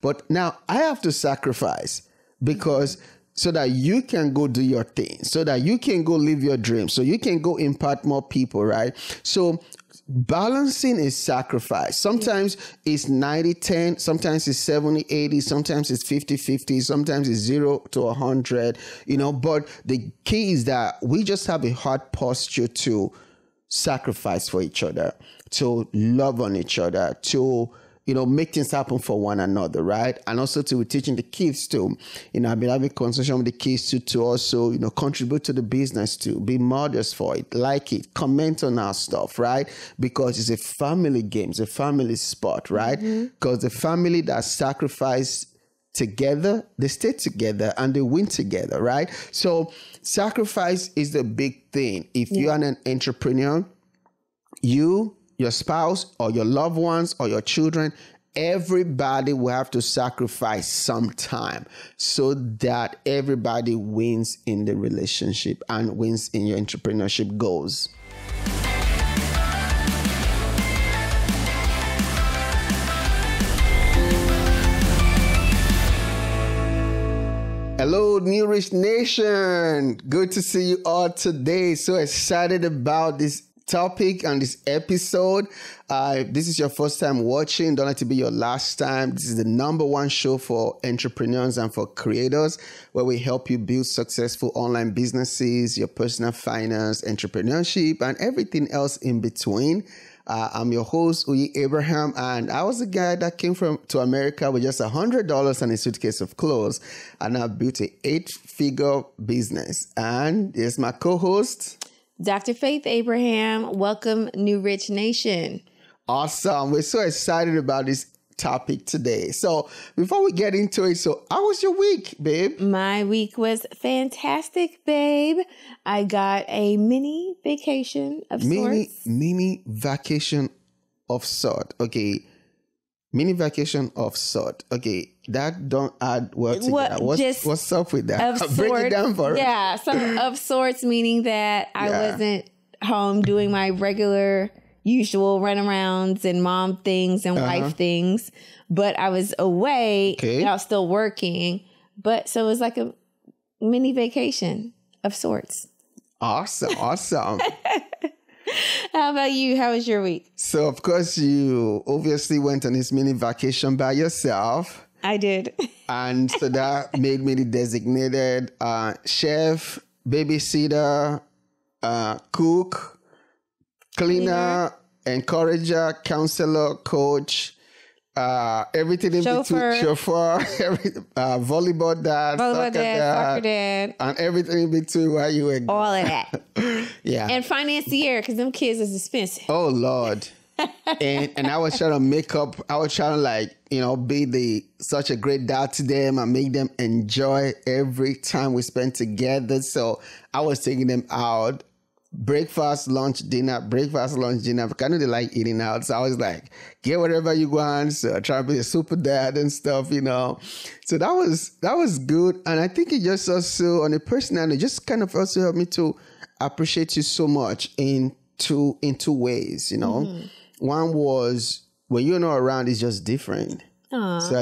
But now I have to sacrifice because so that you can go do your thing, so that you can go live your dreams, so you can go impact more people, right? So balancing is sacrifice. Sometimes it's 90-10, sometimes it's 70-80, sometimes it's 50-50, sometimes it's 0 to 100, but the key is that we just have a hard posture to sacrifice for each other, to love on each other, to make things happen for one another, right? And also to teaching the kids to, I've been having conversation with the kids to also, contribute to the business, to be modest for it, like it, comment on our stuff, right? Because it's a family game, it's a family sport, right? Because the family that sacrifice together, they stay together and they win together, right? So sacrifice is the big thing. If you are an entrepreneur, your spouse or your loved ones or your children, everybody will have to sacrifice sometime so that everybody wins in the relationship and wins in your entrepreneurship goals. Hello, New Rich Nation. Good to see you all today. So excited about this topic and this episode. If this is your first time watching, don't let it be your last time. This is the #1 show for entrepreneurs and for creators, where we help you build successful online businesses, your personal finance, entrepreneurship, and everything else in between. I'm your host, Uyi Abraham, and I was a guy that came to America with just $100 and a suitcase of clothes, and I built an 8-figure business. And here's my co-host, Dr. Faith Abraham. Welcome, New Rich Nation. Awesome. We're so excited about this topic today. So before we get into it, how was your week, babe? My week was fantastic, babe. I got a mini vacation of sorts. Mini vacation of sort. Okay. Mini vacation of sort. Okay. That don't add well together. What's up with that? Break it down for us. Yeah. Some of sorts, meaning that I wasn't home doing my regular, usual runarounds and mom things and wife things, but I was away and I was still working. But so it was like a mini vacation of sorts. Awesome. How about you? How was your week? So, of course, you obviously went on this mini vacation by yourself. I did. And so that made me the designated chef, babysitter, cook, cleaner, encourager, counselor, coach, everything in between, chauffeur, volleyball dad, soccer dad, and everything in between while you were all of that. Yeah. And financier, because them kids is expensive. Oh, Lord. and I was trying to be such a great dad to them and make them enjoy every time we spent together. So I was taking them out, breakfast, lunch, dinner. Because I know they like eating out. So I was like, get whatever you want. So try to be a super dad and stuff, So that was good. And I think it just also, on a personal note, just kind of also helped me to appreciate you so much in two ways, One was when you're not around, it's just different. Aww. So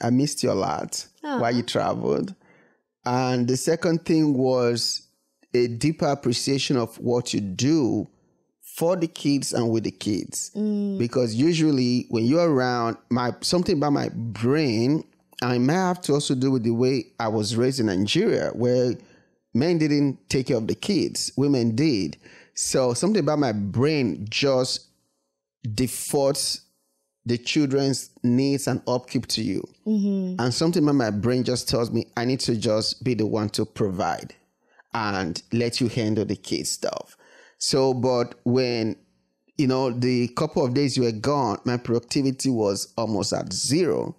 I missed you a lot while you traveled. And the second thing was a deeper appreciation of what you do for the kids and with the kids. Because usually when you're around, something about my brain, I may have to also do with the way I was raised in Nigeria, where men didn't take care of the kids, women did. So something about my brain just defaults the children's needs and upkeep to you. And something about my brain just tells me I need to just be the one to provide and let you handle the kids stuff. So, but when, the couple of days you were gone, my productivity was almost at zero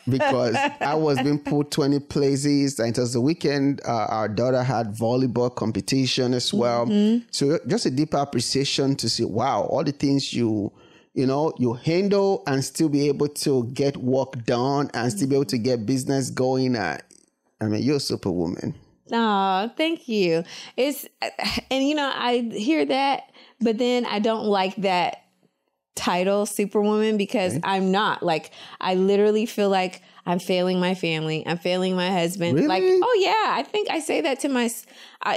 because I was being put 20 places. And it was the weekend. Our daughter had volleyball competition as well. So just a deeper appreciation to see, wow, all the things you handle and still be able to get work done and still be able to get business going. You're a superwoman. Oh, thank you. I hear that, but then I don't like that title, Superwoman, because I'm not. Like, I literally feel like I'm failing my family. I'm failing my husband. Really? Like, oh yeah, I think I say that to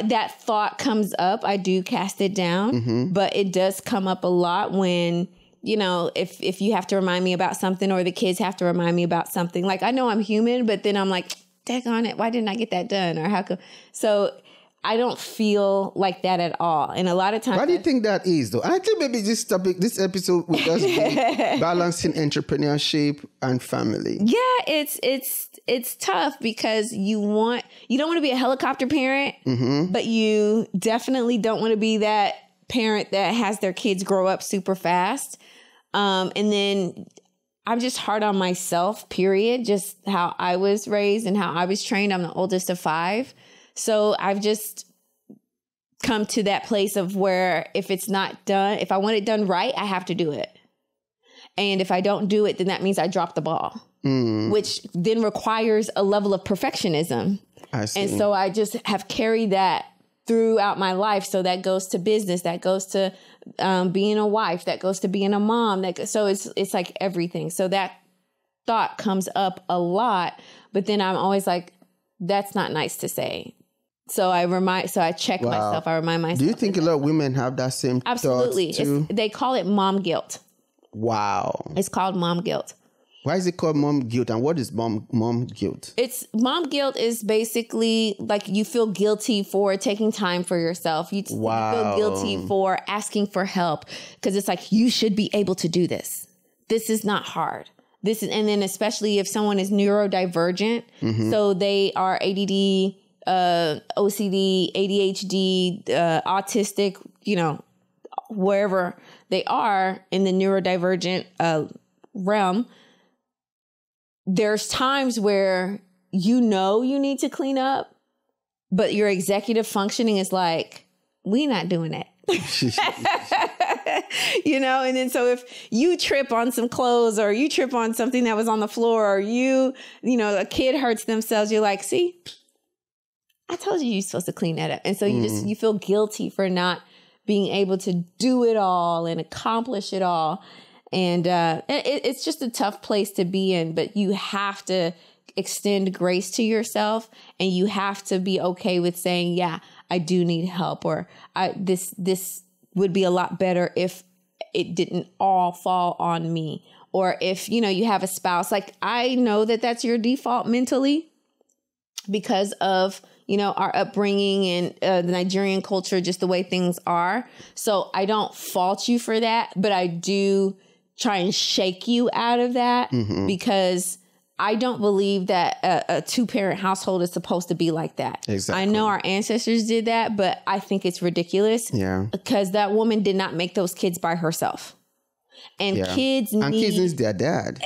that thought comes up. I do cast it down, but it does come up a lot when, you know, if you have to remind me about something or the kids have to remind me about something. Like, I know I'm human, but then I'm like, daggone it, why didn't I get that done? Or how come? So I don't feel like that at all. And a lot of times... Why do you think that is, though? I think maybe this episode will just be balancing entrepreneurship and family. Yeah, it's tough because you don't want to be a helicopter parent, but you definitely don't want to be that parent that has their kids grow up super fast. And then I'm just hard on myself, period. Just how I was raised and how I was trained. I'm the oldest of 5. So I've just come to that place of where if it's not done, if I want it done right, I have to do it. And if I don't do it, then that means I dropped the ball, which then requires a level of perfectionism. I see. And so I just have carried that throughout my life. So that goes to business, that goes to being a wife, that goes to being a mom. So it's like everything. So that thought comes up a lot, but then I'm always like, that's not nice to say. So I check myself. I remind myself. Do you think a lot of women have that same Absolutely. thought too? They call it mom guilt. Wow. It's called mom guilt. Why is it called mom guilt? And what is mom guilt? Mom guilt is basically like you feel guilty for taking time for yourself. You feel guilty for asking for help because it's like, you should be able to do this. This is not hard. And then especially if someone is neurodivergent, so they are ADD, OCD, ADHD, autistic, you know, wherever they are in the neurodivergent realm, there's times where you know you need to clean up, but your executive functioning is like, we not doing that. You know, and then so if you trip on some clothes or you trip on something that was on the floor or you know, a kid hurts themselves, you're like, see, I told you're supposed to clean that up. And so you feel guilty for not being able to do it all and accomplish it all. And it's just a tough place to be in, but you have to extend grace to yourself and you have to be okay with saying, yeah, I do need help, or this would be a lot better if it didn't all fall on me. Or if, you know, you have a spouse, like I know that that's your default mentally because of, you know, our upbringing and the Nigerian culture, just the way things are. So I don't fault you for that, but I do try and shake you out of that because I don't believe that a 2-parent household is supposed to be like that. Exactly. I know our ancestors did that, but I think it's ridiculous. Yeah. Because that woman did not make those kids by herself. And kids need their dad.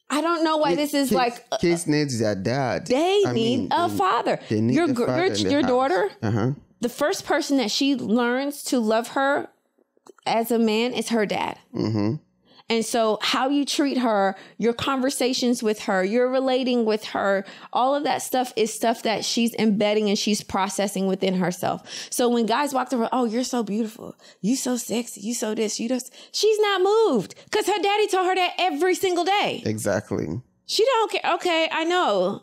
I don't know why kids need their dad. They need a father. They need a father in your the daughter, house. the first person that she learns to love her as a man is her dad. And so how you treat her, your conversations with her, you're relating with her, all of that stuff is stuff that she's embedding and she's processing within herself. So when guys walk to her, oh, you're so beautiful. You so sexy. You so this. You just, she's not moved because her daddy told her that every single day. Exactly. She don't care. Okay, I know.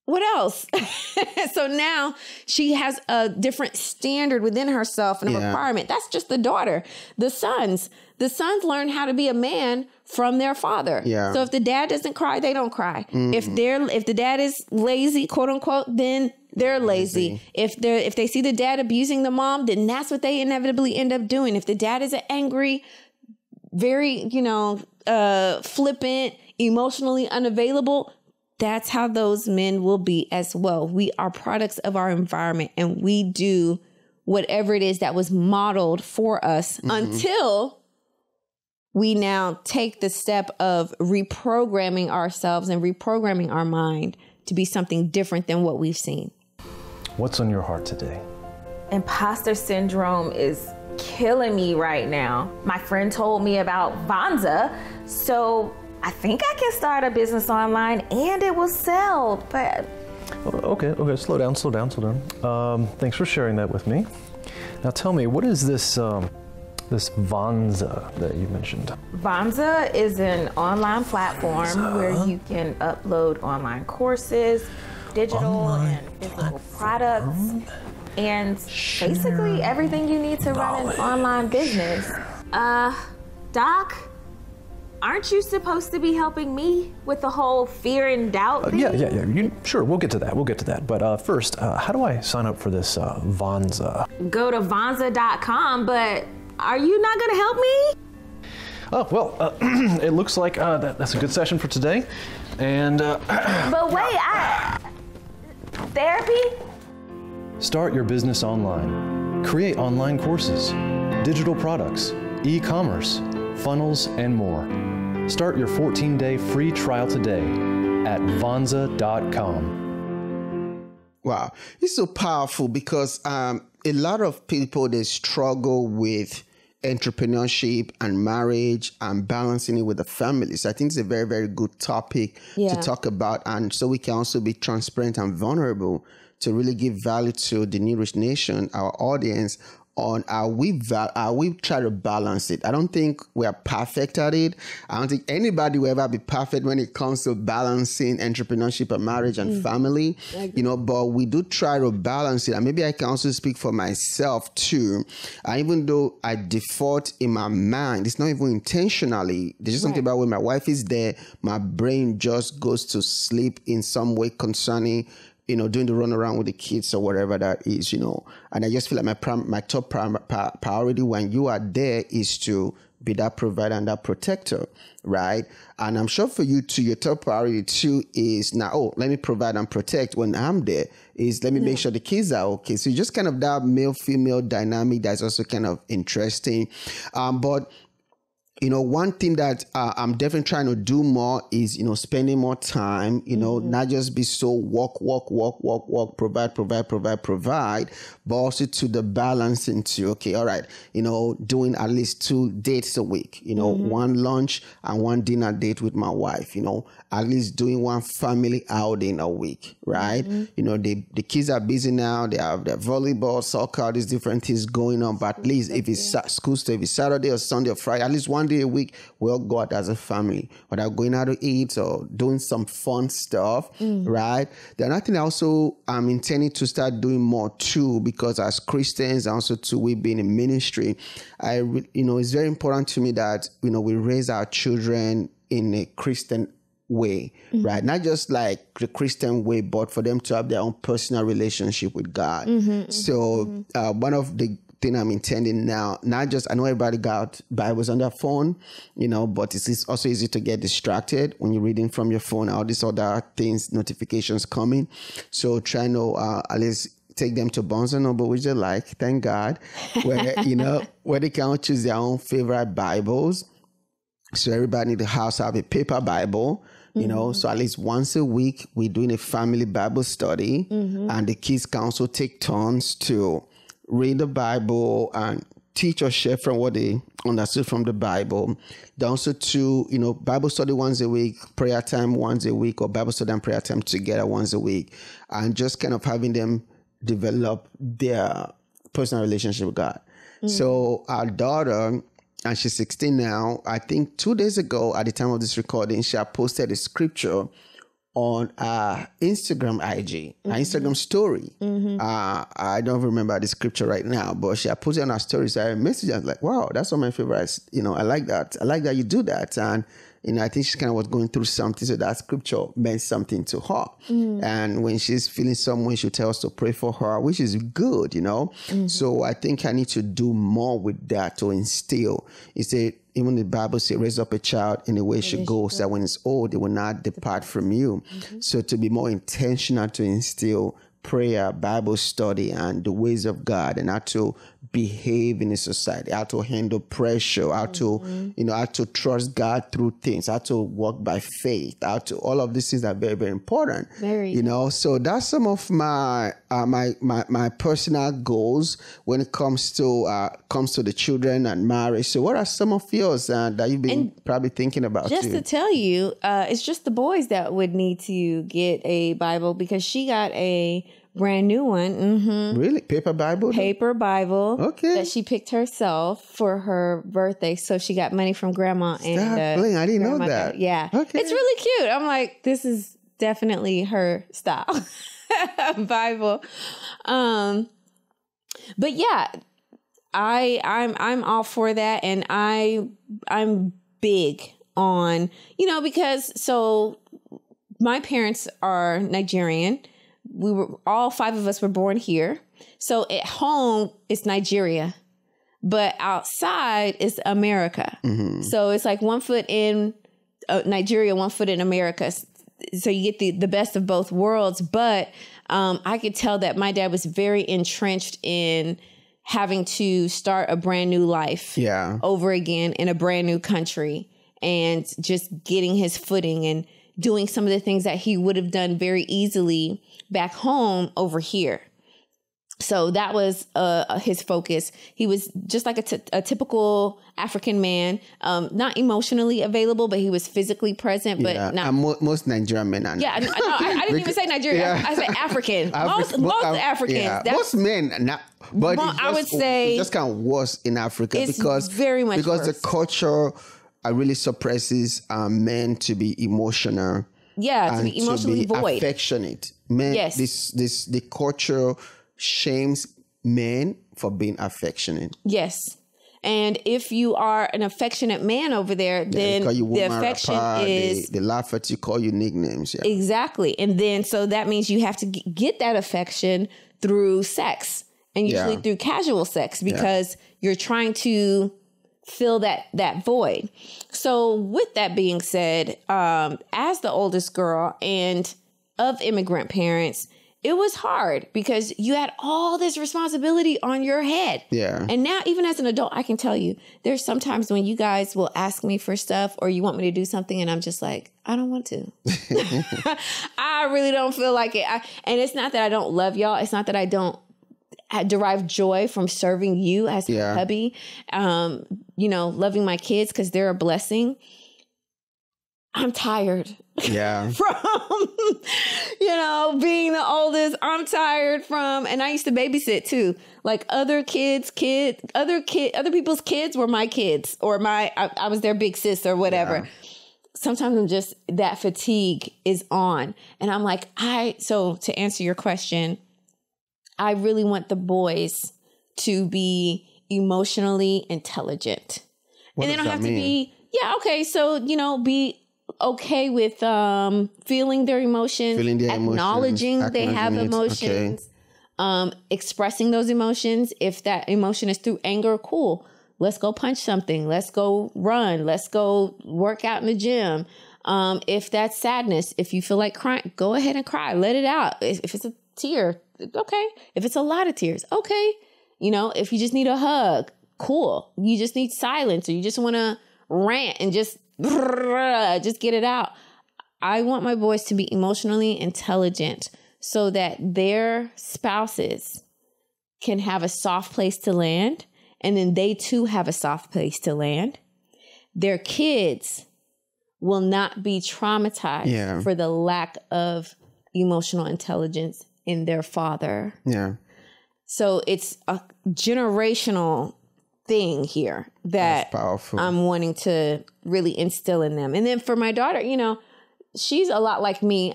What else? So now she has a different standard within herself and a requirement. That's just the daughter. The sons learn how to be a man from their father. Yeah. So if the dad doesn't cry, they don't cry. If the dad is lazy, quote unquote, then they're lazy. If they see the dad abusing the mom, then that's what they inevitably end up doing. If the dad is angry, very, flippant, emotionally unavailable, that's how those men will be as well. We are products of our environment and we do whatever it is that was modeled for us until we now take the step of reprogramming ourselves and reprogramming our mind to be something different than what we've seen. What's on your heart today? Imposter syndrome is killing me right now. My friend told me about Vonza, so I think I can start a business online and it will sell, but... Okay, slow down. Thanks for sharing that with me. Now tell me, what is this this Vanza that you mentioned? Vanza is an online platform where you can upload online courses, digital and physical products, and basically everything you need to run an online business. Doc, aren't you supposed to be helping me with the whole fear and doubt thing? Yeah. Sure, we'll get to that. But first, how do I sign up for this Vanza? Go to Vanza.com, but are you not going to help me? Oh, well, it looks like that's a good session for today. And... But wait, therapy? Start your business online. Create online courses, digital products, e-commerce, funnels, and more. Start your 14-day free trial today at Vanza.com. Wow, it's so powerful because a lot of people, they struggle with entrepreneurship and marriage and balancing it with the family. So I think it's a very, very good topic to talk about. And so we can also be transparent and vulnerable to really give value to the New Rich Nation, our audience, on how we try to balance it. I don't think we are perfect at it. I don't think anybody will ever be perfect when it comes to balancing entrepreneurship and marriage and family, but we do try to balance it. And maybe I can also speak for myself too. And even though I default in my mind, it's not even intentionally. There's just something about when my wife is there, my brain just goes to sleep in some way concerning doing the run around with the kids or whatever that is, and I just feel like my top priority when you are there is to be that provider and that protector, right? And I'm sure for you too, your top priority too is now, let me provide and protect when I'm there, is let me make sure the kids are okay. So just kind of that male-female dynamic that's also kind of interesting. But one thing that I'm definitely trying to do more is, spending more time, not just be so work, provide, but also to the balance into, okay, all right, doing at least 2 dates a week, one lunch and one dinner date with my wife, at least doing one family outing a week, right? The kids are busy now. They have their volleyball, soccer, these different things going on. But at least if it's school stuff, if it's Saturday or Sunday or Friday, at least one day a week, we'll go out as a family, without going out to eat or doing some fun stuff, right? Then I think also I'm intending to start doing more too, because as Christians, also too, we've been in ministry. It's very important to me that, we raise our children in a Christian way, right? Not just like the Christian way, but for them to have their own personal relationship with God. One of the thing I'm intending now, not just, I know everybody got Bibles on their phone, but it's also easy to get distracted when you're reading from your phone, all these other things, notifications coming. So trying to at least take them to Barnes & Noble, which they like, thank God, where, where they can choose their own favorite Bibles. So everybody in the house have a paper Bible, so at least once a week, we're doing a family Bible study, and the kids can also take turns to read the Bible and teach or share from what they understood from the Bible. Then also to, Bible study once a week, prayer time once a week, or Bible study and prayer time together once a week, and just kind of having them develop their personal relationship with God. So our daughter, and she's 16 now, I think 2 days ago at the time of this recording, she had posted a scripture on our Instagram IG, our Instagram story. I don't remember the scripture right now, but she had put it on our story. So I messaged her, I was like, wow, that's one of my favorites. I like that. I like that you do that. And, I think she kind of was going through something. So that scripture meant something to her. And when she's feeling some way, she'll tell us to pray for her, which is good, So I think I need to do more with that to instill. Even the Bible says, raise up a child in the way it should go, so that when it's old, it will not depart from you. So to be more intentional to instill prayer, Bible study, and the ways of God, and how to behave in a society, how to handle pressure, how to, how to trust God through things, how to walk by faith, all of these things are very, very important. So that's some of my my personal goals when it comes to the children and marriage. So what are some of yours that you've been probably thinking about? Just to tell you, it's just the boys that would need to get a Bible, because she got a brand new one. Mm-hmm. Really? Paper Bible? Paper Bible. Okay. That she picked herself for her birthday. So she got money from grandma. I didn't know that. Yeah. Okay. It's really cute. I'm like, this is definitely her style. Bible. But yeah, I'm all for that. And I'm big on, because so my parents are Nigerian. All 5 of us were born here. So at home, it's Nigeria, but outside is America. Mm-hmm. So it's like 1 foot in Nigeria, 1 foot in America. So you get the best of both worlds. But I could tell that my dad was very entrenched in having to start a brand new life over again in a brand new country, and just getting his footing and doing some of the things that he would have done very easily back home over here. So that was his focus. He was just like a typical African man, not emotionally available, but he was physically present. But not most Nigerian men are. Yeah, I didn't even say Nigerian. Yeah. I said African. Most Africans. Yeah. Most men, not. But I would say it's just kind of worse in Africa because worse. The culture really suppresses men to be emotional. Yeah, to be emotionally void, affectionate. Men, yes. The culture shames men for being affectionate. Yes. And if you are an affectionate man over there, then the affection is... They laugh at you, call you nicknames. Yeah. Exactly. And then so that means you have to get that affection through sex, and usually through casual sex, because you're trying to fill that void. So with that being said, as the oldest girl and of immigrant parents, it was hard because you had all this responsibility on your head. Yeah. And now, even as an adult, I can tell you, there's sometimes when you guys will ask me for stuff or you want me to do something and I'm just like, I don't want to. I really don't feel like it. And it's not that I don't love y'all. It's not that I don't derive joy from serving you as a hubby, loving my kids because they're a blessing. I'm tired. Yeah. From, being the oldest. I'm tired from, and I used to babysit too. Like other people's kids were my kids, or I was their big sis or whatever. Yeah. Sometimes I'm just, that fatigue is on. And I'm like, so to answer your question, I really want the boys to be emotionally intelligent. What and they don't have mean? To be, so, be okay with feeling their emotions, acknowledging they have emotions, expressing those emotions. If that emotion is through anger, cool. Let's go punch something. Let's go run. Let's go work out in the gym. If that's sadness, if you feel like crying, go ahead and cry. Let it out. If it's a tear, okay. If it's a lot of tears, okay. If you just need a hug, cool. You just need silence, or you just want to rant and just get it out. I want my boys to be emotionally intelligent so that their spouses can have a soft place to land, and then they too have a soft place to land. Their kids will not be traumatized for the lack of emotional intelligence in their father. Yeah. So it's a generational thing here that I'm wanting to really instill in them. And then for my daughter, she's a lot like me.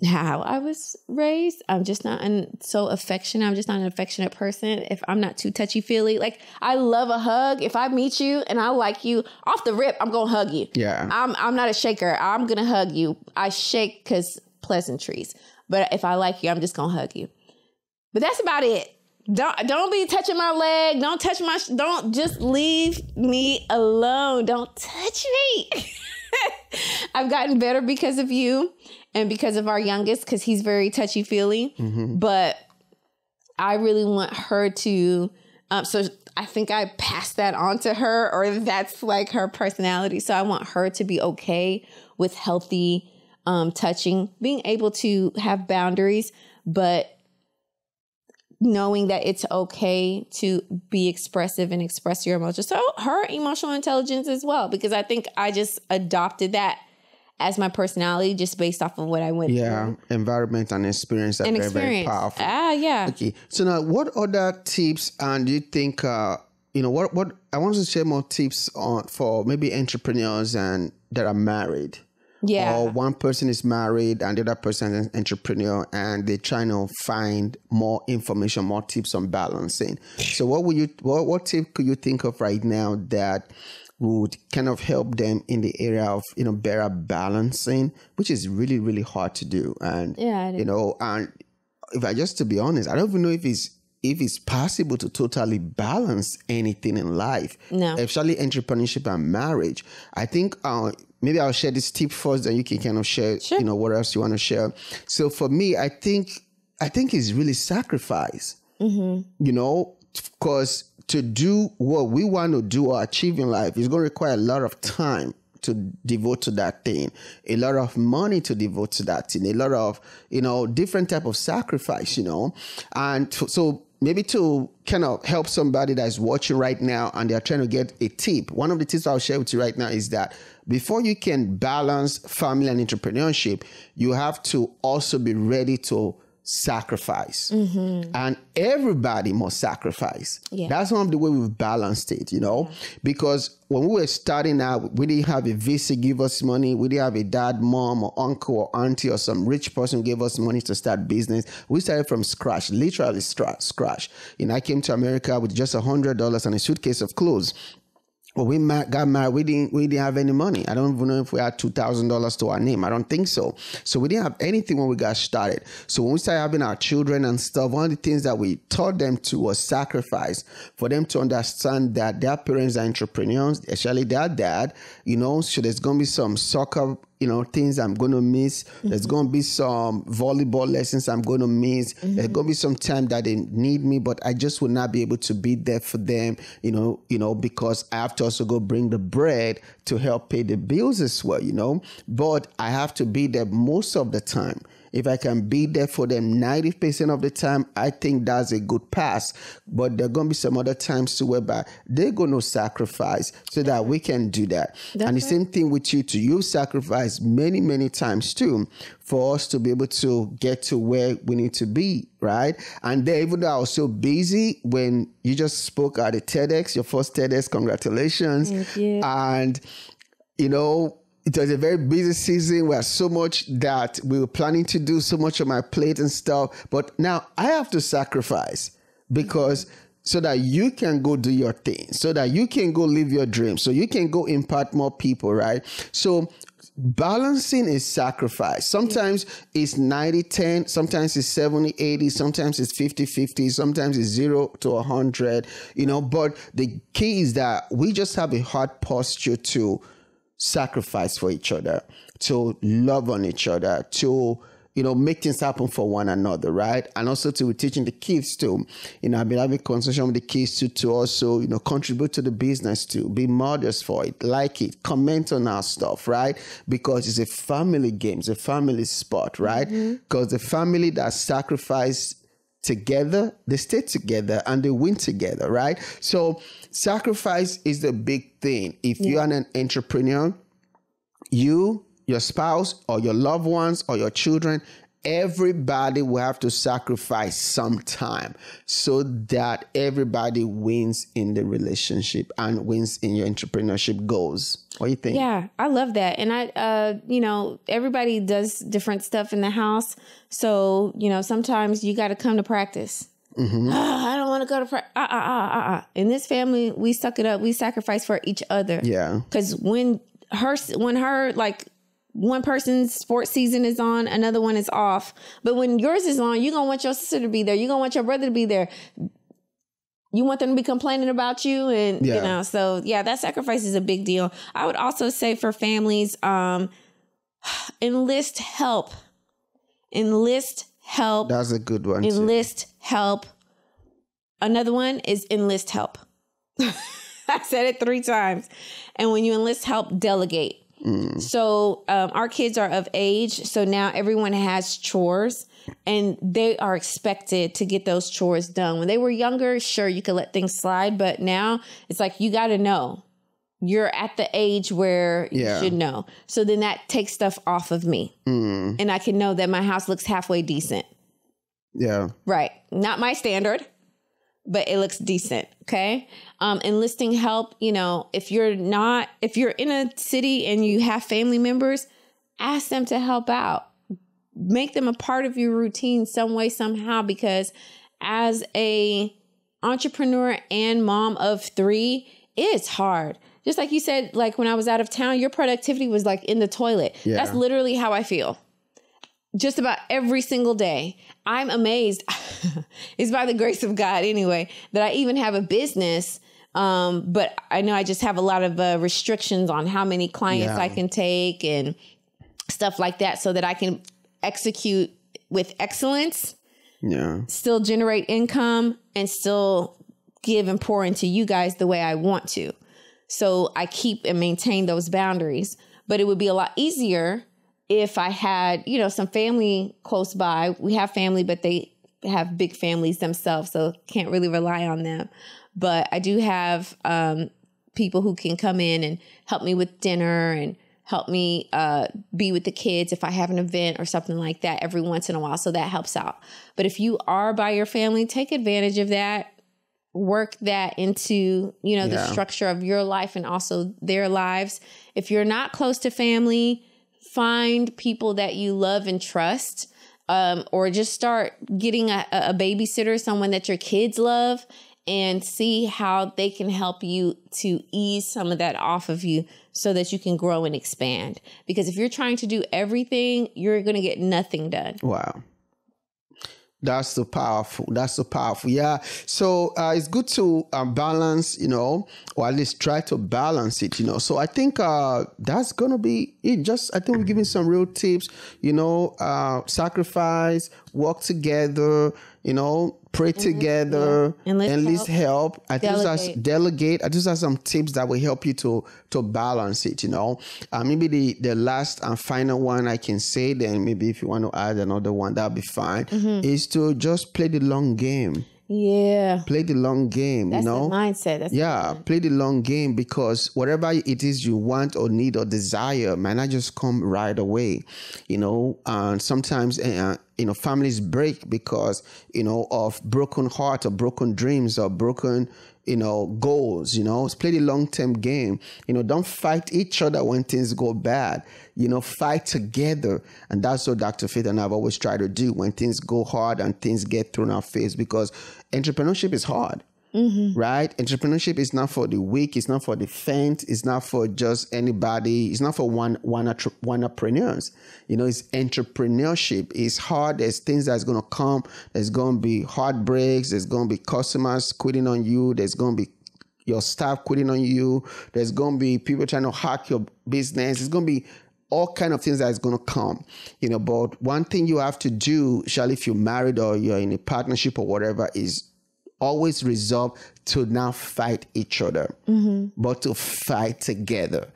How I was raised, I'm just not so affectionate. I'm just not an affectionate person. If I'm not too touchy-feely, like I love a hug. If I meet you and I like you off the rip, I'm going to hug you. Yeah. I'm not a shaker. I'm going to hug you. I shake because pleasantries. But if I like you, I'm just going to hug you. But that's about it. Don't be touching my leg. Don't just leave me alone. Don't touch me. I've gotten better because of you and because of our youngest, because he's very touchy-feely. Mm-hmm. But I really want her to, so I think I passed that on to her, or that's like her personality. So I want her to be okay with healthy touching, being able to have boundaries, but knowing that it's okay to be expressive and express your emotions. So her emotional intelligence as well, because I think I just adopted that as my personality just based off of what I went through. Environment and experience are very powerful. Yeah. Okay. So now what other tips do you think, what I want to share more tips for maybe entrepreneurs and that are married. Yeah. Or one person is married and the other person is an entrepreneur and they're trying to find more information, more tips on balancing. So what tip could you think of right now that would kind of help them in the area of, better balancing, which is really, really hard to do. And, and if I just to be honest, I don't even know if it's possible to totally balance anything in life, especially entrepreneurship and marriage. I think maybe I'll share this tip first, then you can kind of share, what else you want to share. So for me, I think it's really sacrifice, because to do what we want to do or achieve in life is going to require a lot of time to devote to that thing, a lot of money to devote to that thing, a lot of, different type of sacrifice, and so maybe to kind of help somebody that's watching right now and they're trying to get a tip. One of the tips I'll share with you right now is that before you can balance family and entrepreneurship, you have to also be ready to sacrifice. And everybody must sacrifice. Yeah. That's one of the way we've balanced it, because when we were starting out, we didn't have a VC give us money. We didn't have a dad, mom, or uncle or auntie or some rich person gave us money to start business. We started from scratch, literally scratch. I came to America with just $100 and a suitcase of clothes. When we got married, we didn't have any money. I don't even know if we had $2,000 to our name. I don't think so. So we didn't have anything when we got started. So when we started having our children and stuff, one of the things that we taught them to was sacrifice, for them to understand that their parents are entrepreneurs, especially their dad, so there's going to be some soccer things I'm going to miss. There's going to be some volleyball lessons I'm going to miss. There's going to be some time that they need me, but I just will not be able to be there for them, because I have to also go bring the bread to help pay the bills as well, but I have to be there most of the time. If I can be there for them 90% of the time, I think that's a good pass. But there are going to be some other times too whereby they're going to sacrifice so that we can do that. And the same thing with you too. You sacrifice many, many times too for us to be able to get to where we need to be, right? And then even though I was so busy when you just spoke at the TEDx, your first TEDx, congratulations. Thank you. And, it was a very busy season. We had so much that we were planning to do, so much on my plate and stuff. But now I have to sacrifice because so that you can go do your thing, so that you can go live your dreams, so you can go impact more people, right? So balancing is sacrifice. Sometimes it's 90-10, sometimes it's 70-80, sometimes it's 50-50, sometimes it's 0 to 100, but the key is that we just have a hard posture to sacrifice for each other, to love on each other, to make things happen for one another, right? And also to teaching the kids too. I've been having conversation with the kids to also contribute to the business too, be modest for it, like it, comment on our stuff, right? Because it's a family game, it's a family sport, right? Because the family that sacrifice together, they stay together and they win together, right? So sacrifice is the big thing. If you are an entrepreneur, your spouse or your loved ones or your children, everybody will have to sacrifice sometime so that everybody wins in the relationship and wins in your entrepreneurship goals. What do you think? Yeah, I love that. And everybody does different stuff in the house. So, sometimes you got to come to practice. I don't want to go to practice. In this family, we suck it up. We sacrifice for each other. Yeah. Because when her one person's sports season is on, another one is off. But when yours is on, you're going to want your sister to be there. You're going to want your brother to be there. You want them to be complaining about you. And, so yeah, that sacrifice is a big deal. I would also say for families, enlist help. That's a good one. Enlist help. Another one is enlist help. I said it 3 times. And when you enlist help, delegate. So our kids are of age. So now everyone has chores and they are expected to get those chores done. When they were younger, sure, you could let things slide. But now it's like, you got to know. You're at the age where you should know. So then that takes stuff off of me. And I can know that my house looks halfway decent. Yeah. Right. Not my standard, but it looks decent. Okay. Enlisting help, if you're in a city and you have family members, ask them to help out. Make them a part of your routine some way, somehow, because as a entrepreneur and mom of 3, it's hard. Just like you said, like when I was out of town, your productivity was like in the toilet. Yeah. That's literally how I feel. Just about every single day. I'm amazed. It's by the grace of God anyway, that I even have a business. But I know I just have a lot of restrictions on how many clients I can take and stuff like that so that I can execute with excellence, still generate income and still give and pour into you guys the way I want to. So I keep and maintain those boundaries, but it would be a lot easier if I had, some family close by. We have family, but they have big families themselves, so can't really rely on them. But I do have people who can come in and help me with dinner and help me be with the kids if I have an event or something like that every once in a while. So that helps out. But if you are by your family, take advantage of that. Work that into, the structure of your life and also their lives. If you're not close to family, find people that you love and trust, or just start getting a babysitter, someone that your kids love, and see how they can help you to ease some of that off of you so that you can grow and expand. Because if you're trying to do everything, you're going to get nothing done. Wow. That's so powerful. Yeah. So it's good to balance, or at least try to balance it, So I think that's going to be it. I think we're giving some real tips, sacrifice, work together, pray together, enlist help. I just delegate. I just have some tips that will help you to balance it, Maybe the last and final one I can say, then maybe if you want to add another one, that'll be fine, is to just play the long game. Yeah. Play the long game, That's the mindset. Play the long game, because whatever it is you want or need or desire might not just come right away, and sometimes, families break because, of broken heart or broken dreams or broken, goals, play the long-term game. Don't fight each other when things go bad, fight together. And that's what Dr. Faith and I've always tried to do when things go hard and things get thrown our face, because entrepreneurship is hard. Right? Entrepreneurship is not for the weak. It's not for the faint. It's not for just anybody. It's not for one entrepreneurs. It's entrepreneurship. It's hard. There's things that's going to come. There's going to be heartbreaks. There's going to be customers quitting on you. There's going to be your staff quitting on you. There's going to be people trying to hack your business. There's going to be all kind of things that's going to come, but one thing you have to do, especially if you're married or you're in a partnership or whatever, is always resolve to not fight each other, but to fight together.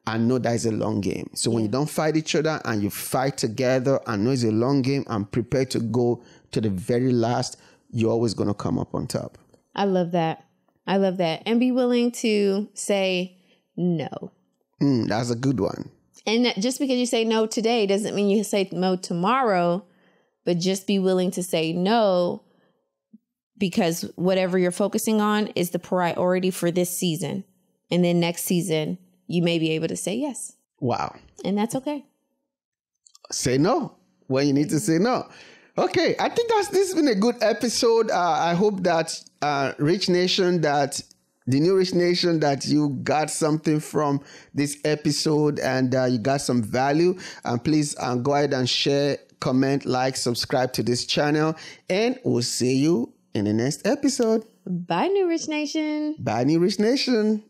And know that it's a long game. So when you don't fight each other and you fight together and know it's a long game and prepare to go to the very last, you're always going to come up on top. I love that. And be willing to say no. That's a good one. And just because you say no today doesn't mean you say no tomorrow, but just be willing to say no, because whatever you're focusing on is the priority for this season. And then next season, you may be able to say yes. Wow. And that's okay. Say no when you need to say no. Okay. I think this has been a good episode. I hope that Rich Nation, that the new Rich Nation, that you got something from this episode and you got some value. And please go ahead and share, comment, like, subscribe to this channel. And we'll see you in the next episode. Bye, New Rich Nation. Bye, New Rich Nation.